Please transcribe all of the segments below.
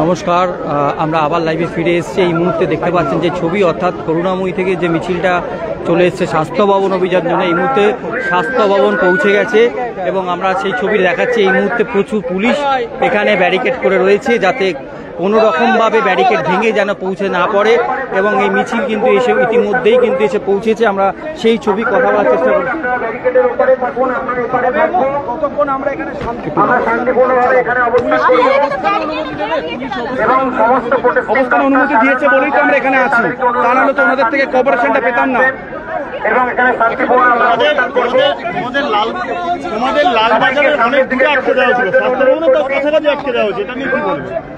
নমস্কার, আমরা আবার লাইভে ফিরে এসেছি। এই মুহূর্তে দেখতে পাচ্ছেন যে ছবি, অর্থাৎ করুণাময়ী থেকে যে মিছিলটা চলে এসছে স্বাস্থ্য ভবন অভিযান জন্য, এই মুহূর্তে স্বাস্থ্য ভবন পৌঁছে গেছে এবং আমরা সেই ছবি দেখাচ্ছি। এই মুহূর্তে প্রচুর পুলিশ এখানে ব্যারিকেড করে রয়েছে, যাতে কোনো রকমভাবে ব্যারিকেড ভেঙে যেন পৌঁছে না পড়ে, এবং এই মিছিল কিন্তু এসে ইতিমধ্যেই কিন্তু এসে পৌঁছেছে। আমরা সেই ছবি কথা বলার চেষ্টা করছি। অবস্থান অনুমতি দিয়েছে বলেই তো আমরা এখানে আছি, তা নাহলে তো ওনাদের থেকে কোঅপারেশনটা পেতাম না।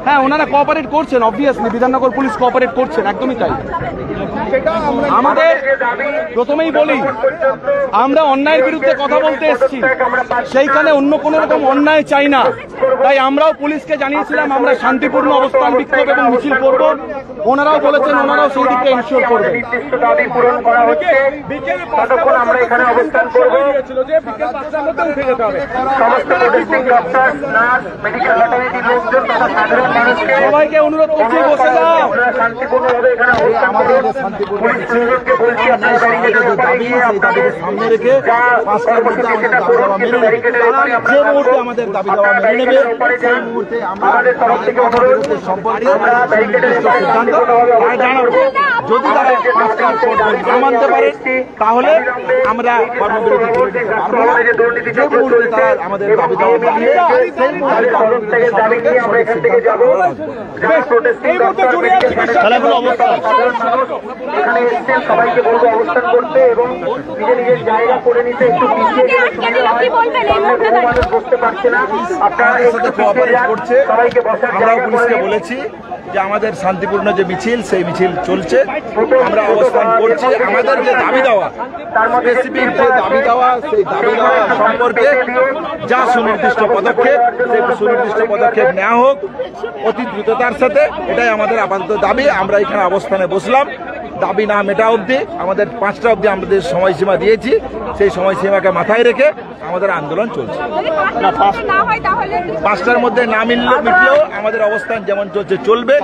হ্যাঁ, ওনারা কোঅপারেট করছেন, অবভিয়াসলি বিধাননগর পুলিশ কোঅপারেট করছেন, একদমই তাই। আমাদের প্রথমেই বলি, আমরা অন্যায়ের বিরুদ্ধে কথা বলতে এসেছি, সেইখানে অন্য কোনো রকম অন্যায় চাই না। তাই আমরাও পুলিশকে জানিয়েছিলাম আমরা শান্তিপূর্ণ অবস্থান, বিক্ষোভ এবং মিছিল করব। ওনারাও বলেছেন ওনারাও সেই দিকে ইনশিওর করবেন। সবাইকে অনুরোধ করছি বসে যাও। সামনে রেখে যে মুহূর্তে আমাদের দাবি দেওয়া মেনে নেবে, সেই মুহূর্তে আমরা সিদ্ধান্ত জানাবো। যদি তারা না মানতে পারে তাহলে আমরা কর্মবিরতি করে দিতে পারবো না। যে মুহূর্তে তারা আমাদের দাবি দেওয়া মেনে সেই মুহূর্তে সবাইকে বলবো অবস্থান করতে এবং নিজের নিজের জায়গা করে নিতে। একটু মানুষ বসতে পারছে না, আপনারা করছে। সবাইকে বসার জায়গা পুলিশকে বলেছি যে আমাদের শান্তিপূর্ণ যে মিছিল, সেই মিছিল চলছে, আমরা অবস্থান করছি। আমাদের যে দাবি দেওয়া, স্পেসিফিক যে দাবি দেওয়া, সেই দাবি দেওয়া সম্পর্কে যা সুনির্দিষ্ট পদক্ষেপ, সেই সুনির্দিষ্ট পদক্ষেপ নেওয়া হোক অতি দ্রুততার সাথে। এটাই আমাদের আপাতত দাবি। আমরা এখানে অবস্থানে বসলাম, দাবি না মেটা অবধি, আমাদের 5টা অবধি আমাদের সময়সীমা দিয়েছি। সেই সময়সীমাকে মাথায় রেখে আমাদের আন্দোলন চলছে। 5টার মধ্যে না মিটলেও আমাদের অবস্থান যেমন চলছে চলবে।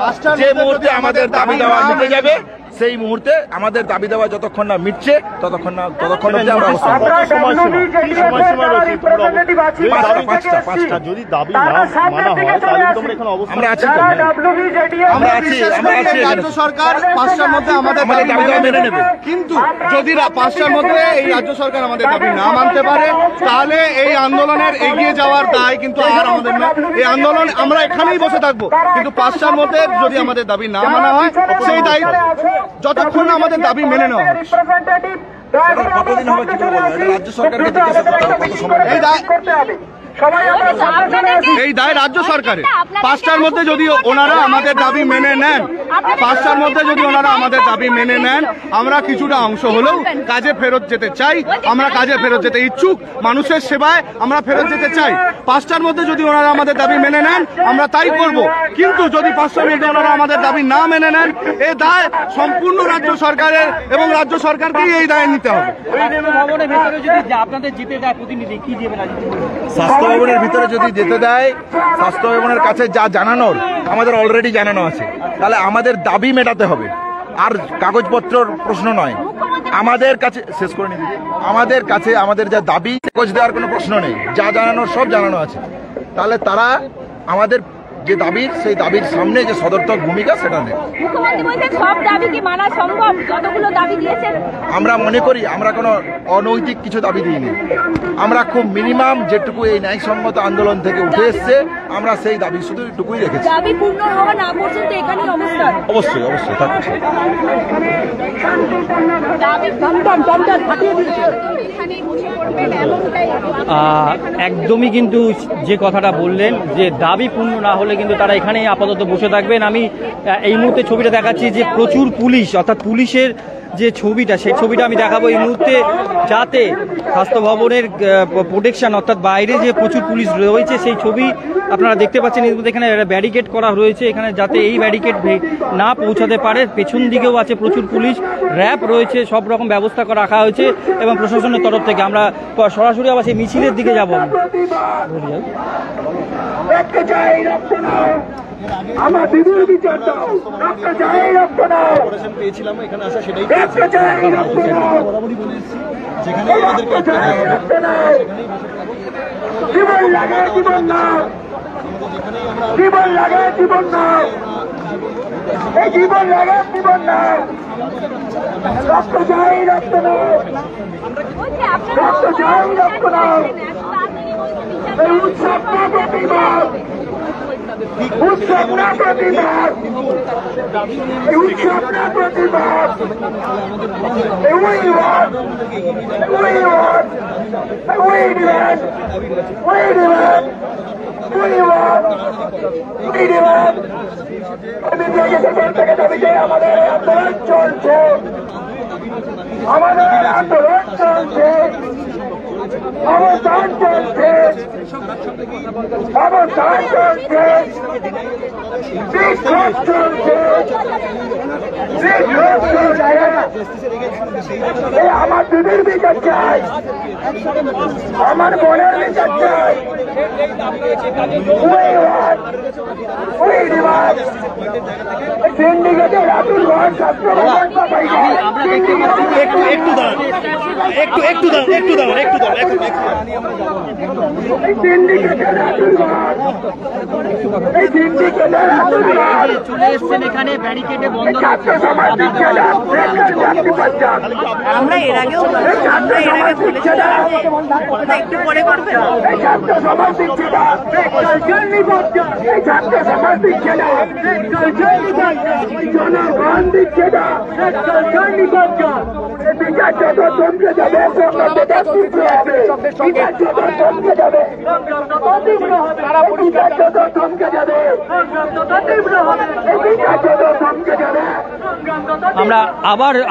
যে মুহূর্তে আমাদের দাবি দেওয়া মিটে যাবে, সেই মুহূর্তে আমাদের দাবি দেওয়া যতক্ষণ না মিটছে ততক্ষণ অবধি আমরা অবস্থান। যদি দাবি না মানা হয় তাহলে তোমরা এখানে আমরা আছি, আমরা আছি। রাজ্য সরকার 5টার মধ্যে আমাদের দাবি দেওয়া মেনে নেবে, কিন্তু যদি 5টার মধ্যে এই রাজ্য সরকার আমাদের দাবি না মানতে পারে তাহলে এই আন্দোলনের এগিয়ে যাওয়ার দায় কিন্তু আর আমাদের না। এই আন্দোলন আমরা এখানেই বসে থাকবো, কিন্তু 5টার মধ্যে যদি আমাদের দাবি না মানা হয় সেই দায়ী যতক্ষণ আমাদের দাবি মেনে নেওয়া হয়। কতদিন হবে কি বলবো, রাজ্য সরকারকে জিজ্ঞাসা করতে হবে কত সময় করতে হবে। এই দায় রাজ্য সরকারের। 5টার মধ্যে যদি ওনারা আমাদের দাবি মেনে নেন, 5টার মধ্যে যদি ওনারা আমাদের দাবি মেনে নেন, আমরা কিছুটা অংশ হলেও কাজে ফেরত যেতে চাই। আমরা কাজে ফেরত যেতে ইচ্ছুক, মানুষের সেবায় আমরা ফেরত যেতে চাই। 5টার মধ্যে যদি ওনারা আমাদের দাবি মেনে নেন আমরা তাই করব, কিন্তু যদি 5টার মধ্যে ওনারা আমাদের দাবি না মেনে নেন, এই দায় সম্পূর্ণ রাজ্য সরকারের এবং রাজ্য সরকারকেই এই দায় নিতে হবে। স্বাস্থ্য ভবনের ভিতরে যদি যেতে দেয়, স্বাস্থ্য ভবনের কাছে যা জানানোর আমাদের অলরেডি জানানো আছে, তাহলে আমাদের দাবি মেটাতে হবে, আর কাগজপত্রর প্রশ্ন নয়। আমাদের কাছে শেষ করে নিতে, আমাদের কাছে আমাদের যা দাবি, কাগজ দেওয়ার কোনো প্রশ্ন নেই, যা জানানোর সব জানানো আছে। তাহলে তারা আমাদের যে দাবির, সেই দাবির সামনে যে সদর্থক ভূমিকা সেটা নেই। আমরা মনে করি আমরা কোনো অনৈতিক কিছু দাবি দিইনি, আমরা খুব মিনিমাম যেটুকু এই ন্যায়সঙ্গত আন্দোলন থেকে উঠে এসছে, আমরা সেই দাবি শুধু এটুকুই রেখেছি। অবশ্যই অবশ্যই থাকছে। একদমই কিন্তু যে কথাটা বললেন যে দাবি পূর্ণ না হলে কিন্তু তারা এখানেই আপাতত বসে থাকবেন। আমি এই মুহূর্তে ছবিটা দেখাচ্ছি যে প্রচুর পুলিশ, অর্থাৎ পুলিশের যে ছবিটা, সেই ছবিটা আমি দেখাবো এই মুহূর্তে, যাতে স্বাস্থ্য ভবনের প্রোটেকশন, অর্থাৎ বাইরে যে প্রচুর পুলিশ রয়েছে সেই ছবি আপনারা দেখতে পাচ্ছেন এখানে ব্যারিকেড করা রয়েছে এখানে, যাতে এই ব্যারিকেড না পৌঁছাতে পারে। পেছন দিকেও আছে প্রচুর পুলিশ, র্যাব রয়েছে, সব রকম ব্যবস্থা করে রাখা হয়েছে এবং প্রশাসনের তরফ থেকে। আমরা সরাসরি আবার সেই মিছিলের দিকে যাব। আমার দিদির বিচার দাও, রক্ত চাই, রক্ত দাও। পেয়েছিলাম এখানে আসা, সেটাই রক্ত চাই, রক্ত দাও। রক্ত চাই, রক্ত দাও। জীবন লাগে জীবন নাও, জীবন লাগে জীবন নাও, এই জীবন লাগে জীবন নাও। রক্ত চাই, রক্ত দাও, রক্ত চাই, রক্ত দাও। এই উৎসব না প্রতিবাদ, উৎসব না প্রতিবাদ, উৎসব না প্রতিবাদ। We want, we want, we demand, we demand, we want, we demand. আমি থেকে দাবিতে আমাদের আন্দোলন চলছে, আমাদের আন্দোলন চলছে, অবস্থান চলছে, অবস্থান চলছে, বিক্ষোভ চলছে, বিক্ষোভ চলছে। আমার দিদির বিচার চাই, আমার বোনের বিচার চাই। সিন্ডিকেটের আতুল ঘর ছাত্র একটু দাঁড়ান, একটু চলে এসছেন এখানে ব্যারিকেডে বন্ধ। আমরা এর আগেও একটু পরে করবেন। ছাত্র সমাজ দিচ্ছে না, ছাত্র সমাজ দিচ্ছে না, জনগণ দিচ্ছে না। বিচার যত থমকে যাবে, বিচার যত থমকে যাবে, বিচার যত থমকে যাবে, বিচার যত থমকে যাবে। আমরা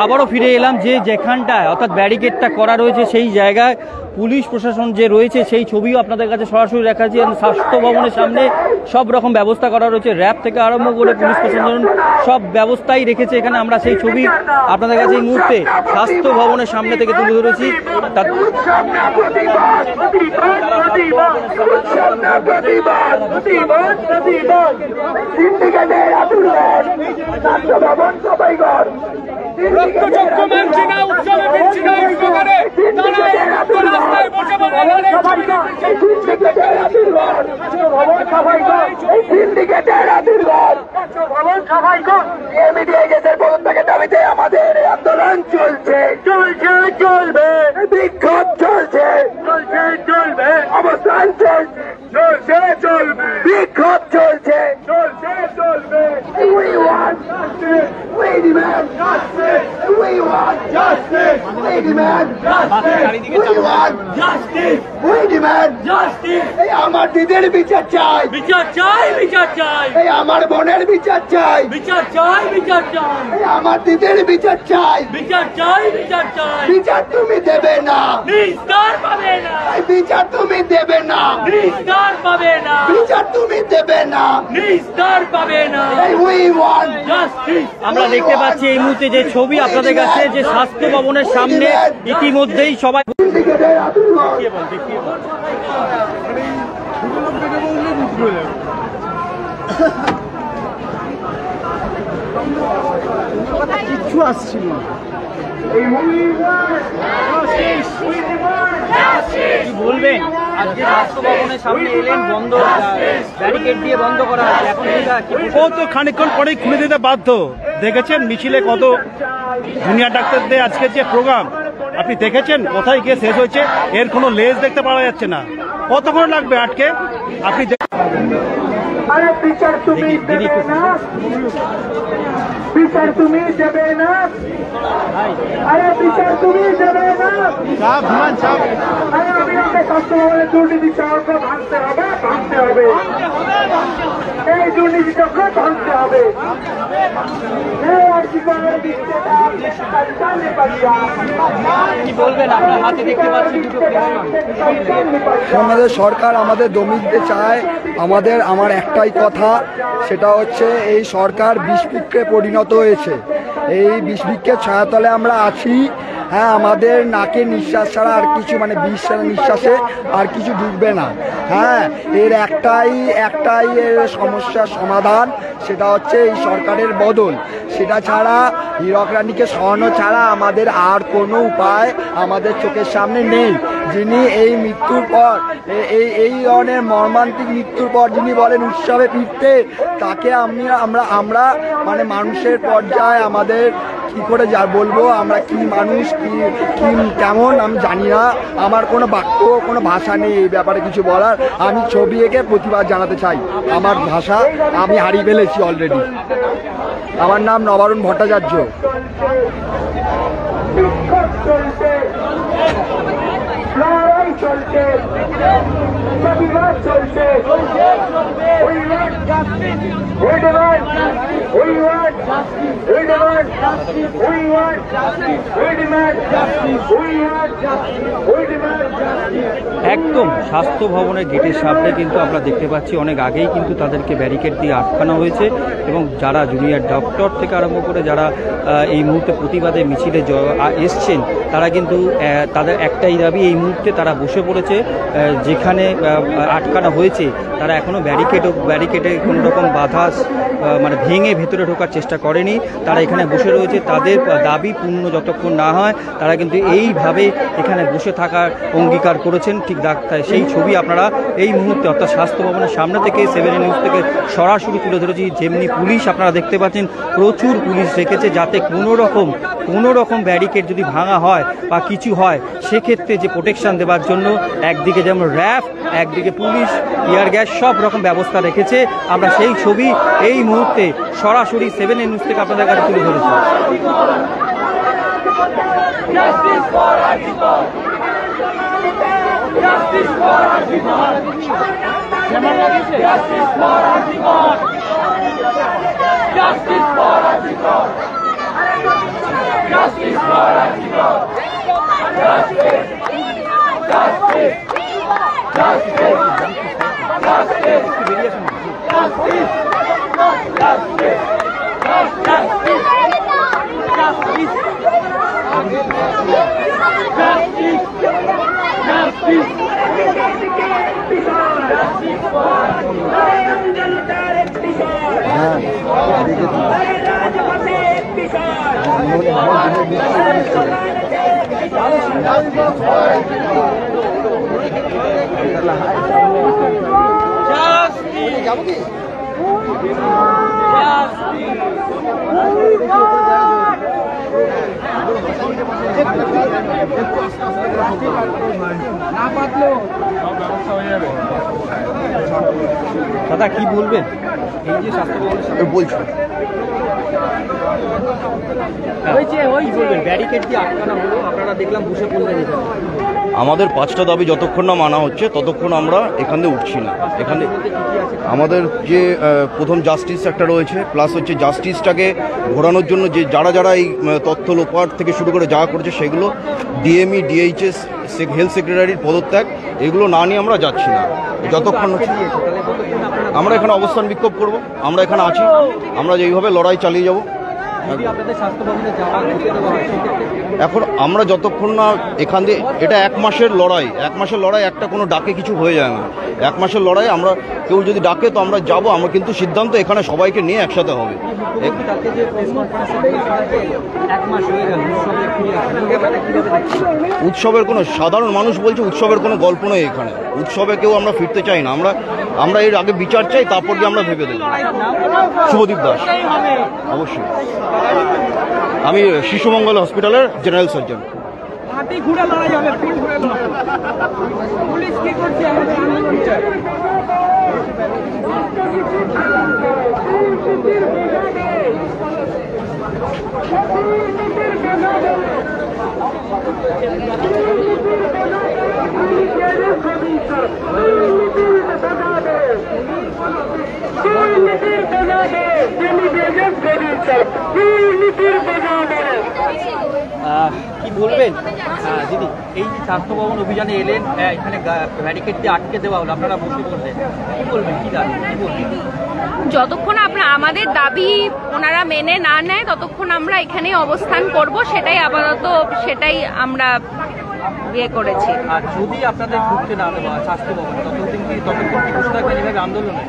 আবারও ফিরে এলাম যে যেখানটায় অর্থাৎ ব্যারিকেডটা করা রয়েছে সেই জায়গায় পুলিশ প্রশাসন যে রয়েছে সেই ছবিও আপনাদের কাছে সরাসরি দেখাচ্ছি। স্বাস্থ্য ভবনের সামনে সব রকম ব্যবস্থা করা রয়েছে, র্যাব থেকে আরম্ভ করে পুলিশ প্রশাসন সব ব্যবস্থাই রেখেছে এখানে। আমরা সেই ছবি আপনাদের কাছে এই মুহূর্তে স্বাস্থ্য ভবনের সামনে থেকে তুলে ধরেছি। দাবিতে আমাদের আন্দোলন চলছে, চলছে, চলবে, বিক্ষোভ চলছে, চলছে, চলবে, অবস্থান চলছে, চলছে, চলবে, বিক্ষোভ চলছে, চলছে, চলবে। We want justice, we demand justice, we want justice, we demand justice, we want justice, we demand justice. এই আমার দিদির বিচার চাই, বিচার চাই, বিচার চাই, এই আমার বোনের বিচার চাই, বিচার চাই, বিচার চাই, এই আমার দিদির বিচার চাই, বিচার চাই, বিচার চাই, বিচার তুমি দেবে না, নিস্তার পাবে না, এই বিচার তুমি দেবে না, নিস্তার পাবে না, বিচার তুমি দেবে না, নিস্তার পাবে না। এই we want জাস্টিস। আমরা দেখতে পাচ্ছি এই মুহূর্তে যে ছবি আপনাদের কাছে, যে স্বাস্থ্য ভবনের সামনে ইতিমধ্যেই সবাই সিন্ডিকেটের আতুরঘর। কিচ্ছু আসছিল না। কি বলবেন? আজকে স্বাস্থ্য ভবনের সামনে এলেন, বন্ধ ব্যারিকেড দিয়ে বন্ধ করা হয়েছে, এখন ও তো খানিকক্ষণ পরেই খুলে দিতে বাধ্য। দেখেছেন মিছিলে কত জুনিয়র ডাক্তারদের আজকে যে প্রোগ্রাম আপনি দেখেছেন, কোথায় গিয়ে শেষ হয়েছে, এর কোনো লেজ দেখতে পাওয়া যাচ্ছে না। কতক্ষণ লাগবে আটকে? আপনি আরে বিচার তুমি দেবে না, বিচার তুমি দেবে না, আরে বিচার তুমি দেবে না। আরে আমি আমাকে স্বাস্থ্য ভবনের দুর্নীতি চাওয়াকে ভাঙতে হবে, ভাঙতে হবে। এই দুর্নীতি চক্র ভাঙতে হবে। কি বলবেন, আপনার হাতে দেখতে পাচ্ছি দুটো আমাদের সরকার আমাদের দমিয়ে দিতে চায়। আমার একটাই কথা, সেটা হচ্ছে এই সরকার বিষবৃক্ষে পরিণত হয়েছে। এই বিষবৃক্ষের ছায়াতলে আমরা আছি। হ্যাঁ, আমাদের নাকে নিঃশ্বাস ছাড়া আর কিছু, মানে বিষ নিঃশ্বাসে আর কিছু ঢুকবে না। হ্যাঁ, এর একটাই এর সমস্যার সমাধান, সেটা হচ্ছে এই সরকারের বদল। সেটা ছাড়া, হীরক রানীকে সরানো ছাড়া আমাদের আর কোনো উপায় আমাদের চোখের সামনে নেই। যিনি এই মৃত্যুর পর, এই ধরনের মর্মান্তিক মৃত্যুর পর যিনি বলেন উৎসবে ফিরতে, তাকে আমরা মানে মানুষের পর্যায়ে আমাদের কি করে যা বলবো, আমরা কি মানুষ, কি কেমন আমি জানি না। আমার কোনো বাক্য, কোনো ভাষা নেই এই ব্যাপারে কিছু বলার। আমি ছবি এঁকে প্রতিবাদ জানাতে চাই। আমার ভাষা আমি হারিয়ে ফেলেছি অলরেডি। আমার নাম নবারুণ ভট্টাচার্য। লড়াই চলছে, প্রতিবাদ চলছে। একদম স্বাস্থ্য ভবনের গেটের সামনে কিন্তু আমরা দেখতে পাচ্ছি অনেক আগেই কিন্তু তাদেরকে ব্যারিকেড দিয়ে আটকানো হয়েছে, এবং যারা জুনিয়র ডক্টর থেকে আরম্ভ করে যারা এই মুহূর্তে প্রতিবাদে মিছিলে এসছেন, তারা কিন্তু তাদের একটাই দাবি, এই মুহূর্তে তারা বসে পড়েছে যেখানে আটকানো হয়েছে। তারা এখনও ব্যারিকেডে কোনো রকম বাধা মানে ভেঙে ভেতরে ঢোকার চেষ্টা করেনি। তারা এখানে বসে রয়েছে। তাদের দাবি পূর্ণ যতক্ষণ না হয় তারা কিন্তু এইভাবে এখানে বসে থাকার অঙ্গীকার করেছেন। ঠিক ডাক্তার সেই ছবি আপনারা এই মুহূর্তে অর্থাৎ স্বাস্থ্য ভবনের সামনে থেকে 7 নিউজ থেকে সরাসরি তুলে ধরেছি। যেমনি পুলিশ আপনারা দেখতে পাচ্ছেন, প্রচুর পুলিশ রেখেছে, যাতে কোনো রকম ব্যারিকেড যদি ভাঙা হয় বা কিছু হয় সেক্ষেত্রে যে প্রোটেকশন দেওয়ার জন্য একদিকে যেমন র্যাব, একদিকে পুলিশ, টিয়ার গ্যাস, সব রকম ব্যবস্থা রেখেছে। আমরা সেই ছবি এই মুহূর্তে সরাসরি 7 নিউজ থেকে আপনাদের কাছে তুলে ধরেছি। দাদা কি বলবেন, এই যে স্বাস্থ্য বলছি ব্যারিকেড দিয়ে আটকানো হলো, আপনারা দেখলাম বসে পড়লেন। আমাদের 5টা দাবি যতক্ষণ না মানা হচ্ছে ততক্ষণ আমরা এখান থেকে উঠছি না। এখানে আমাদের যে প্রথম জাস্টিস একটা রয়েছে, প্লাস হচ্ছে জাস্টিসটাকে ঘোরানোর জন্য যে যারা এই তথ্য লোপাট থেকে শুরু করে যা করেছে সেগুলো, ডিএমই, ডিএইচএস, হেলথ সেক্রেটারির পদত্যাগ, এগুলো না নিয়ে আমরা যাচ্ছি না যতক্ষণ। আমরা এখানে অবস্থান বিক্ষোভ করব, আমরা এখানে আছি, আমরা যেইভাবে লড়াই চালিয়ে যাব। এখন আমরা যতক্ষণ না এখান দিয়ে, এটা 1 মাসের লড়াই, 1 মাসের লড়াই, একটা কোনো ডাকে কিছু হয়ে যায় না। 1 মাসের লড়াই, আমরা কেউ যদি ডাকে তো আমরা যাব। আমরা কিন্তু সিদ্ধান্ত এখানে সবাইকে নিয়ে একসাথে হবে। উৎসবের কোনো, সাধারণ মানুষ বলছে উৎসবের কোনো গল্প নেই এখানে। উৎসবে কেউ আমরা ফিরতে চাই না। আমরা এর আগে বিচার চাই, তারপর দিয়ে আমরা ভেবে দেব। শুভদীপ দাস। অবশ্যই, আমি শিশুমঙ্গল হসপিটালের জেনারেল সার্জন। পুলিশ কি বলবেন দিদি, এই যে স্বাস্থ্য ভবন অভিযানে এলেন, এখানে ব্যারিকেড দিয়ে আটকে দেওয়া হলো, আপনারা বসে বললেন, কি বলবেন, কি দাবি, কি বলবেন? যতক্ষণ আমাদের দাবি ওনারা মেনে না নেয় ততক্ষণ আমরা এখানে অবস্থান করব, সেটাই আপাতত সেটাই আমরা ইয়ে করেছি। আর যদি আপনাদের ঢুকতে না দেওয়া স্বাস্থ্য ভবন, ততক্ষণ কি বসে থাকবেন এভাবে আন্দোলনে?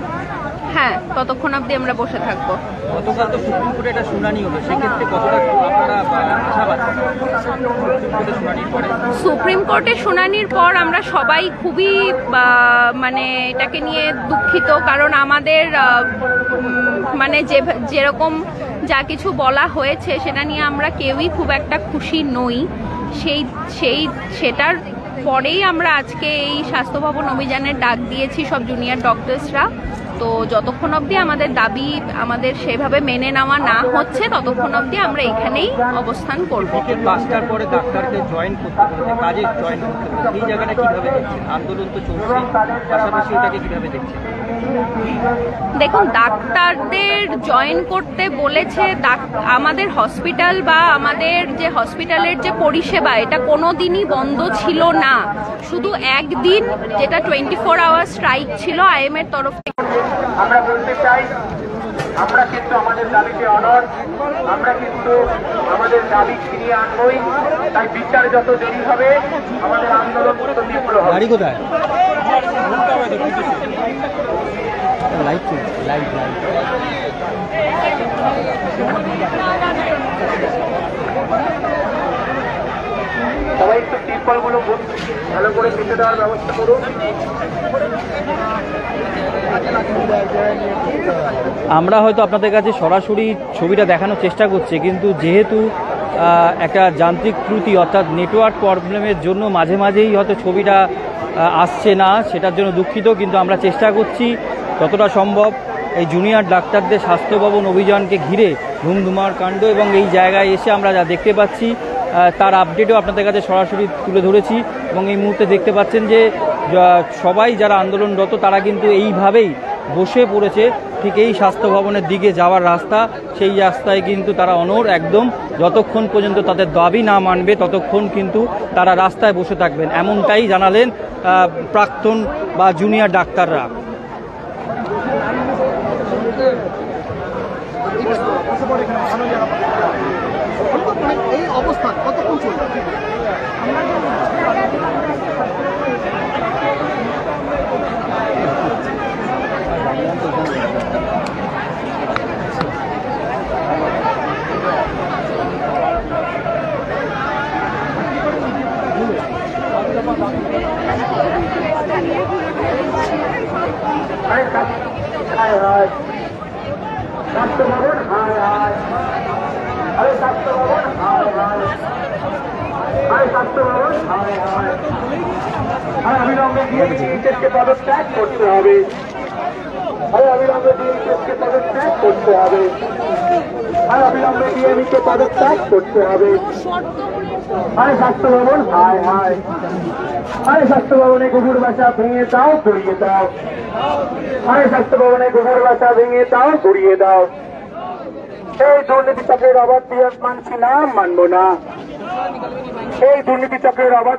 হ্যাঁ, ততক্ষণ অবধি আমরা বসে থাকবো। গতকাল তো সুপ্রিম কোর্টে একটা শুনানি হলো, সেক্ষেত্রে কতটা আপনারা আশাবাদী সুপ্রিম কোর্টে শুনানির পরে? সুপ্রিম কোর্টে শুনানির পর আমরা সবাই খুবই মানে এটাকে নিয়ে দুঃখিত, কারণ আমাদের মানে যেরকম যা কিছু বলা হয়েছে সেটা নিয়ে আমরা কেউই খুব একটা খুশি নই। সেটার পরেই আমরা আজকে এই স্বাস্থ্য ভবন অভিযানের ডাক দিয়েছি সব জুনিয়র ডক্টরসরা। তো যতক্ষণ অবধি আমাদের দাবি আমাদের সেভাবে মেনে নেওয়া না হচ্ছে ততক্ষণ অবধি আমরা এখানেই অবস্থান করব। 5টার পরে ডাক্তারকে জয়েন করতে বলেছে, কাজে জয়েন করতে বলেছে, এই জায়গাটা কিভাবে দেখছেন? আন্দোলন তো চলছে, পাশাপাশি ওটাকে কিভাবে দেখছেন? দেখুন, ডাক্তারদের জয়েন করতে বলেছে, আমাদের হসপিটাল বা আমাদের যে হসপিটালের যে পরিষেবা এটা কোনো দিনই বন্ধ ছিল না, শুধু একদিন যেটা 24 আওয়ার স্ট্রাইক ছিল আইএম এর তরফ থেকে। আমরা বলতে চাই, আমরা কিন্তু আমাদের দাবিতে অনড়, আমরা কিন্তু আমাদের দাবি ফিরিয়ে আনবই। তাই বিচার যত দেরি হবে আমাদের আন্দোলন তত তীব্র হবে। গাড়ি কোথায়? লাইট লাইট লাইট সবাই একটু টিরপলগুলো ভালো করে কেটে দেওয়ার ব্যবস্থা করুন। আমরা হয়তো আপনাদের কাছে সরাসরি ছবিটা দেখানোর চেষ্টা করছি, কিন্তু যেহেতু একটা যান্ত্রিক ত্রুটি অর্থাৎ নেটওয়ার্ক প্রবলেমের জন্য মাঝে মাঝেই হয়তো ছবিটা আসছে না, সেটার জন্য দুঃখিত। কিন্তু আমরা চেষ্টা করছি যতটা সম্ভব এই জুনিয়র ডাক্তারদের স্বাস্থ্য ভবন অভিযানকে ঘিরে ধুমধুমার কাণ্ড এবং এই জায়গায় এসে আমরা যা দেখতে পাচ্ছি তার আপডেটও আপনাদের কাছে সরাসরি তুলে ধরেছি। এবং এই মুহূর্তে দেখতে পাচ্ছেন যে সবাই যারা আন্দোলনরত তারা কিন্তু এইভাবেই বসে পড়েছে ঠিক এই স্বাস্থ্য ভবনের দিকে যাওয়ার রাস্তা, সেই রাস্তায় কিন্তু তারা অনড় একদম, যতক্ষণ পর্যন্ত তাদের দাবি না মানবে ততক্ষণ কিন্তু তারা রাস্তায় বসে থাকবেন, এমনটাই জানালেন প্রাক্তন বা জুনিয়র ডাক্তাররা। এই অবস্থা কতক্ষণ চলবে? স্বাস্থ্য ভবন হায় হায়, আরে স্বাস্থ্য ভবন হায় হায়, আরে স্বাস্থ্য ভবন হায় হায়, আরে অবিলম্বে ডিএমইকে পদত্যাগ করতে হবে, আরে অবিলম্বে ডিএমইকে পদত্যাগ করতে হবে, আরে অবিলম্বে ডিএমইকে পদত্যাগ করতে হবে, আরে স্বাস্থ্য ভবন হায় হায়, আরে স্বাস্থ্য ভবনে কুকুর বাসা ভেঙে দাও, সরিয়ে দাও, আরে স্বাস্থ্য ভবনে কুকুর বাসা ভেঙে দাও, সরিয়ে দাও। এই দুর্নীতি চক্রের অবাধ মানছি না, মানবো না। এই দুর্নীতি চক্রের অবাধ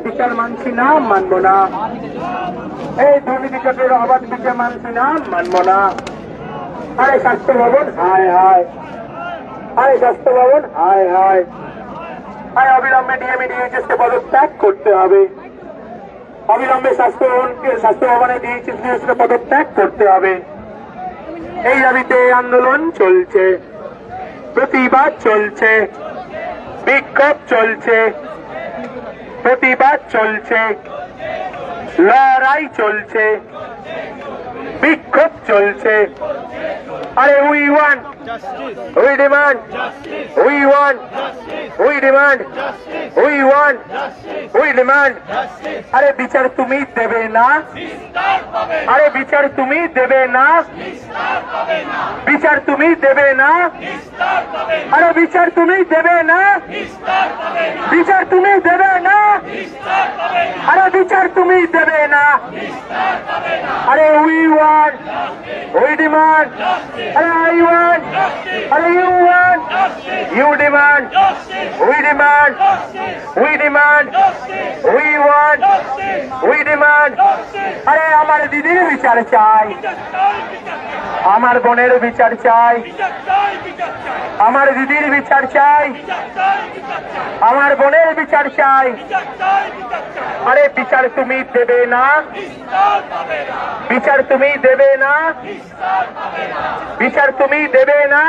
বিচার মানছি না, মানবো না। এই দুর্নীতি চক্রের অবাধ বিচার মানছি না, মানবো না। আরে স্বাস্থ্য ভবন হায় হায়, আরে স্বাস্থ্য ভবন হায় হায়, আরে অবিলম্বে ডিএমইডিএইচএসকে পদত্যাগ করতে হবে, অবিলম্বে স্বাস্থ্য ভবনে ডিএইচএসকে পদত্যাগ করতে হবে। এই দাবিতে আন্দোলন চলছে, প্রতিবাদ চলছে, বিক্ষোভ চলছে, প্রতিবাদ চলছে, লড়াই চলছে, বিক্ষোভ চলছে। আরে we want, we demand, we want, we demand, we want, we demand. আরে বিচার তুমি দেবে না, আরে বিচার তুমি দেবে না, বিচার তুমি দেবে না, আরে বিচার তুমি দেবে না, বিচার তুমি দেবে না, আরে বিচার তুমি দেবে না, আরে উই ওয়ান্ট, উই ডিমান্ড, আরে আই ওয়ান্ট, আরে you want, you demand, we demand, we demand, we want, we demand. আরে আমার দিদির বিচার চাই, আমার বোনের বিচার চাই, আমার দিদির বিচার চাই, আমার বোনের বিচার চাই। আরে বিচার তুমি দেবে না, বিচার তুমি দেবে না, বিচার তুমি দেবে না।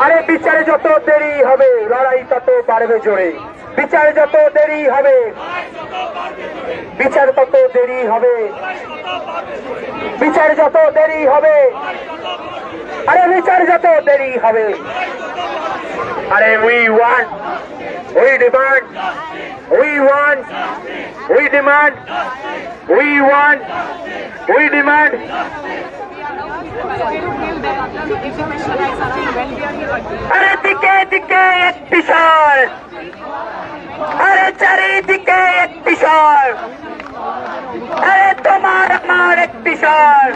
আরে বিচারে যত দেরি হবে লড়াই তত বাড়বে জোরে, বিচার যত দেরি হবে, বিচার তত দেরি হবে, বিচার যত দেরি হবে, আরে বিচার যত দেরি হবে। আরে we want, we demand, we want, we demand, we want, we demand. আরে দিকে দিকে একটি স্বর, আরে চারিদিকে একটি স্বর, আরে তোমার আমার একটি স্বর,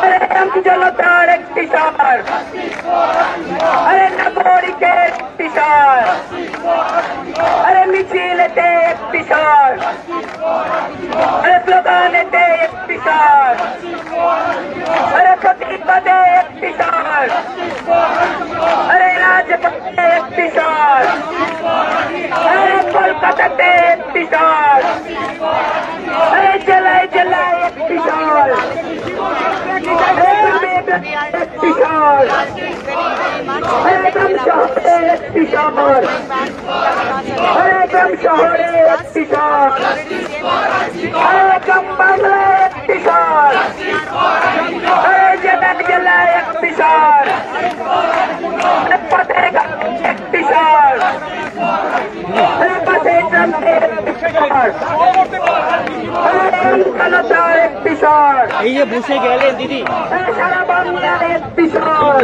আরে জনতার একটি স্বর, আরে নাগরিকের একটি স্বর, আরে মিছিলেতে একটি স্বর, আরে স্লোগানেতে একটি স্বর, আরে প্রতিবাদে একটি স্বর, আরে রাজপথে একটি স্বর, আরে কলকাতাতে একটি স্বর, আরে জেলায় জেলায় একটি স্বর, একটি স্বর, একদম শহরে একটি স্বর, একদম শহরে একটি স্বর, একদম বাংলায় একটি স্বর, জেলায় জেলায় একটি স্বর, পথে একটি স্বর, পথে ট্রামে একটি স্বর, একটি স্বর। এই যে বসে গেলেন দিদি, সারা বাংলার একটি স্বর,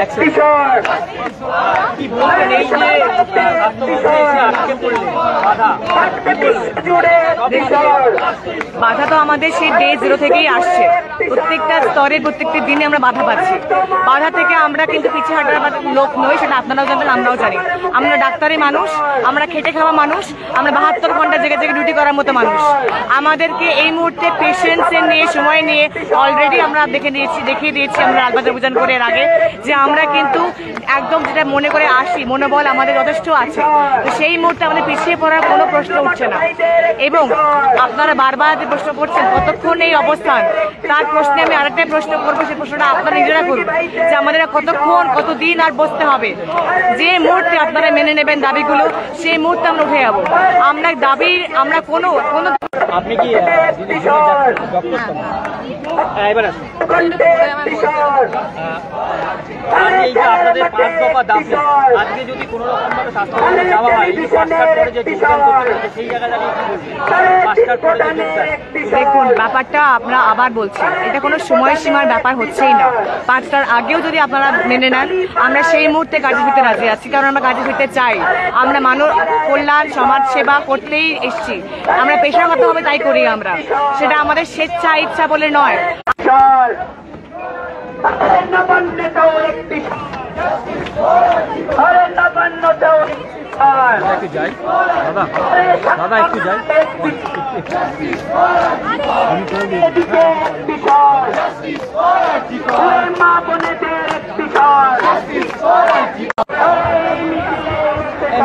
একটি স্বর, কি বলবেন এই যে আটকে পড়লেন বাধা? জুড়ে একটি স্বর। বাধা তো আমাদের সেই ডে 0 থেকেই আসছে, প্রত্যেকটা স্তরে প্রত্যেকটা দিনে আমরা বাধা পাচ্ছি। বাধা থেকে আমরা কিন্তু পিছিয়ে হাঁটার লোক নই, সেটা আপনারাও জানেন, আমরাও জানি। আমরা ডাক্তারি মানুষ, আমরা খেটে খাওয়া মানুষ, আমরা 72 ঘন্টা জেগে জেগে ডিউটি করার মতো মানুষ। আমাদেরকে এই মুহূর্তে পেশেন্টসের নিয়ে সময় নিয়ে অলরেডি আমরা দেখিয়ে দিয়েছি আমরা লালবাজার অভিযান করে এর আগে, যে আমরা কিন্তু একদম যেটা মনে করে আসি, মনোবল আমাদের যথেষ্ট আছে। তো সেই মুহূর্তে আমাদের পিছিয়ে পড়ার কোনো প্রশ্ন উঠছে না। এবং আপনারা বারবার যে প্রশ্ন করছেন কতক্ষণ এই অবস্থান, তার প্রশ্নে আমি আরেকটাই প্রশ্ন করবো, সেই প্রশ্নটা আপনারা নিজেরা করুন যে আমাদের কতক্ষণ কতদিন আর বসতে হবে। যে মুহূর্তে আপনারা মেনে নেবেন দাবিগুলো, সেই মুহূর্তে আমরা উঠে যাবো। আমরা দাবি, আমরা কোনো আপনি কি এবার আসুন। এই যে আপনাদের 5 দফা দাবি, আজকে যদি কোনো রকম ভাবে স্বাস্থ্য যাওয়া হয়, এই যে 5 কার্ড করে যে যোগদান করতে হচ্ছে, সেই জায়গায় দাঁড়িয়ে কি বলবেন? 5 কার্ড করে যে যোগদান, দেখুন ব্যাপারটা আমরা আবার বলছি, এটা কোনো সময়সীমার ব্যাপার হচ্ছেই না। 5টার আগেও যদি আপনারা মেনে নেন, আমরা সেই মুহূর্তে কাজে ফিরতে রাজি আছি, কারণ আমরা কাজে ফিরতে চাই। আমরা মানব কল্যাণ সমাজ সেবা করতেই এসেছি, আমরা পেশাগতভাবে তাই করি। আমরা সেটা আমাদের স্বেচ্ছা ইচ্ছা বলে নয়। একটু যাই দাদা, দাদা একটু যাই।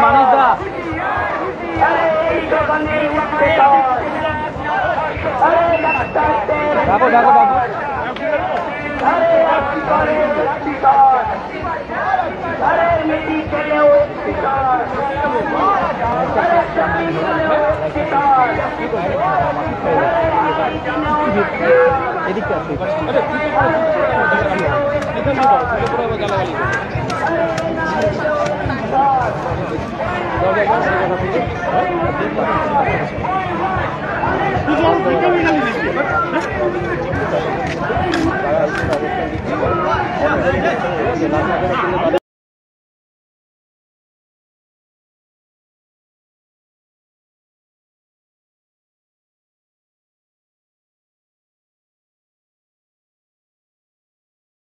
মানুষ দা ডাকো ডাকো ডাকো। এদিকটা